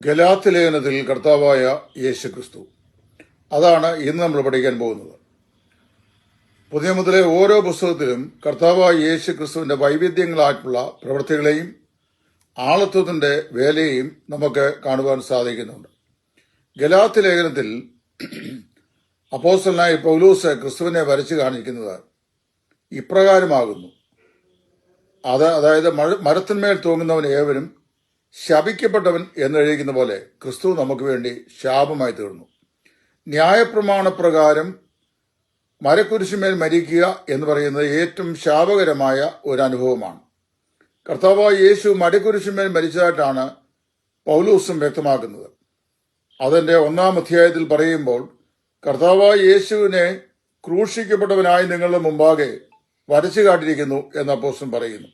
ഗലാത്യ ലേഖനത്തിൽ കർത്താവായ യേശുക്രിസ്തു, അതാണ് ഇന്ന് നമ്മൾ പഠിക്കാൻ പോകുന്നത്. പുതിയ മുതലേ ഓരോ പുസ്തകത്തിലും കർത്താവായ യേശുക്രിസ്തുവിന്റെ വൈവിധ്യങ്ങളായിട്ടുള്ള പ്രവൃത്തികളെയും ആളത്വത്തിന്റെ വേലയെയും നമുക്ക് കാണുവാൻ സാധിക്കുന്നുണ്ട്. ഗലാത്യ ലേഖനത്തിൽ അപ്പോസ്തലനായ പൗലോസ് ക്രിസ്തുവിനെ വരച്ചു കാണിക്കുന്നത് ഇപ്രകാരമാകുന്നു. അതായത് മരത്തിന്മേൽ തൂങ്ങുന്നവൻ ഏവനും ശപിക്കപ്പെട്ടവൻ എന്നെഴുതിക്കുന്ന പോലെ ക്രിസ്തു നമുക്ക് വേണ്ടി ശാപമായി തീർന്നു. ന്യായപ്രമാണപ്രകാരം മരക്കുരിശുമേൽ മരിക്കുക എന്ന് പറയുന്നത് ഏറ്റവും ശാപകരമായ ഒരു അനുഭവമാണ്. കർത്താവായ യേശു മരക്കുരിശുമേൽ മരിച്ചതായിട്ടാണ് പൗലോസും വ്യക്തമാക്കുന്നത്. അതിന്റെ 1-ാം അധ്യായത്തിൽ പറയുമ്പോൾ കർത്താവായ യേശുവിനെ ക്രൂശിക്കപ്പെട്ടവനായി നിങ്ങളുടെ മുമ്പാകെ വരച്ചു കാട്ടിയിരിക്കുന്നു എന്ന് അപ്പോസ്തലൻ പറയുന്നു.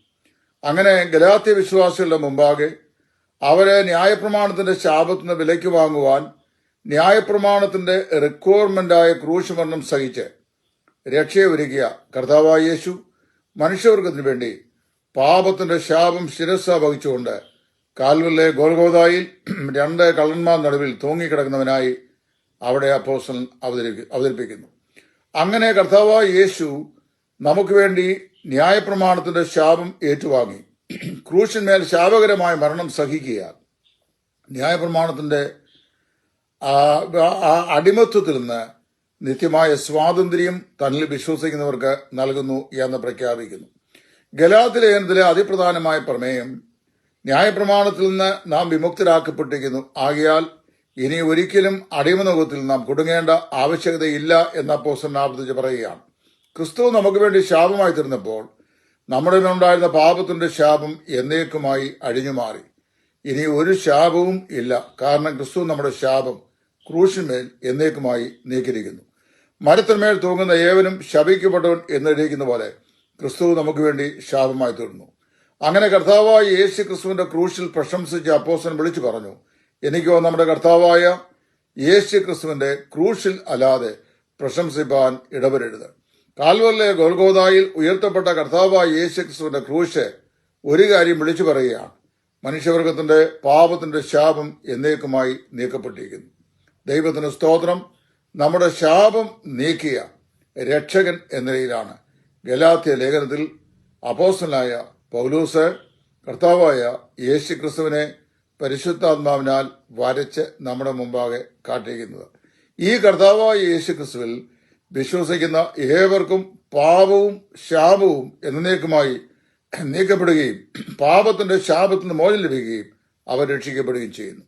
അങ്ങനെ ഗലാത്യ വിശ്വാസികളുടെ മുമ്പാകെ അവരെ ന്യായപ്രമാണത്തിന്റെ ശാപത്തിന് വിലയ്ക്ക് വാങ്ങുവാൻ ന്യായപ്രമാണത്തിന്റെ റിക്വയർമെന്റായ ക്രൂശ് മരണം സഹിച്ച് രക്ഷയെ ഒരുക്കിയ കർത്താവായ യേശു മനുഷ്യവർഗത്തിനു വേണ്ടി പാപത്തിന്റെ ശാപം ശിരസ്സ വഹിച്ചുകൊണ്ട് കാൽവരിലെ ഗോൽഗോഥായിൽ 2 കള്ളന്മാർ നടുവിൽ തൂങ്ങിക്കിടക്കുന്നവനായി അവിടെ അപ്പോസ്തലൻ അവതരിപ്പിക്കുന്നു. അങ്ങനെ കർത്താവായ യേശു നമുക്ക് വേണ്ടി ന്യായപ്രമാണത്തിന്റെ ശാപം ഏറ്റുവാങ്ങി ക്രൂശിന്മേൽ ശാപകരമായ മരണം സഹിക്കുക, ന്യായപ്രമാണത്തിന്റെ അടിമത്വത്തിൽ നിന്ന് നിത്യമായ സ്വാതന്ത്ര്യം തന്നിൽ വിശ്വസിക്കുന്നവർക്ക് നൽകുന്നു എന്ന് പ്രഖ്യാപിക്കുന്നു. ഗലാത്യ ലേഖനത്തിലെ അതിപ്രധാനമായ പ്രമേയം ന്യായപ്രമാണത്തിൽ നിന്ന് നാം വിമുക്തരാക്കപ്പെട്ടിരിക്കുന്നു, ആകയാൽ ഇനി ഒരിക്കലും അടിമനുഖത്തിൽ നാം കുടുങ്ങേണ്ട ആവശ്യകതയില്ല എന്ന അപ്പോസ്തലൻ ആവർത്തിച്ച് പറയുകയാണ്. ക്രിസ്തു നമുക്ക് വേണ്ടി ശാപമായി തീർന്നപ്പോൾ നമ്മുടെ മേലുണ്ടായിരുന്ന പാപത്തിന്റെ ശാപം എന്നേക്കുമായി അഴിഞ്ഞുമാറി. ഇനി ഒരു ശാപവും ഇല്ല, കാരണം ക്രിസ്തു നമ്മുടെ ശാപം ക്രൂശിന്മേൽ എന്നേക്കുമായി നീക്കിയിരിക്കുന്നു. മരത്തിന്മേൽ തൂങ്ങുന്ന ഏവനും ശപിക്കപ്പെട്ടവൻ എന്നെഴുതിയിരിക്കുന്ന പോലെ ക്രിസ്തു നമുക്ക് വേണ്ടി ശാപമായി തീർന്നു. അങ്ങനെ കർത്താവായ യേശു ക്രിസ്തുവിന്റെ ക്രൂശിൽ പ്രശംസിച്ച് അപ്പോസ്തലൻ വിളിച്ചു പറഞ്ഞു, എനിക്കോ നമ്മുടെ കർത്താവായ യേശു ക്രിസ്തുവിന്റെ ക്രൂശിൽ അല്ലാതെ പ്രശംസിപ്പാൻ ഇടവരരുത്. കാൽവരിലെ ഗോൽഗോഥായിൽ ഉയർത്തപ്പെട്ട കർത്താവായ യേശു ക്രിസ്തുവിന്റെ ക്രൂശ് ഒരു കാര്യം വിളിച്ചു പറയുകയാണ്: മനുഷ്യവർഗത്തിന്റെ പാപത്തിന്റെ ശാപം എന്നേക്കുമായി നീക്കപ്പെട്ടിരിക്കുന്നു. ദൈവത്തിന് സ്തോത്രം. നമ്മുടെ ശാപം നീക്കിയ രക്ഷകൻ എന്ന നിലയിലാണ് ഗലാത്യ ലേഖനത്തിൽ അപ്പോസ്തലനായ പൗലോസ് കർത്താവായ യേശു ക്രിസ്തുവിനെ പരിശുദ്ധാത്മാവിനാൽ വരച്ച് നമ്മുടെ മുമ്പാകെ കാട്ടിയിരിക്കുന്നത്. ഈ കർത്താവായ യേശു ക്രിസ്തുവിൽ വിശ്വസിക്കുന്ന ഏവർക്കും പാപവും ശാപവും എന്നേക്കുമായി നീക്കപ്പെടുകയും പാപത്തിന്റെ ശാപത്തിന് മോചനം ലഭിക്കുകയും അവർ രക്ഷിക്കപ്പെടുകയും ചെയ്യുന്നു.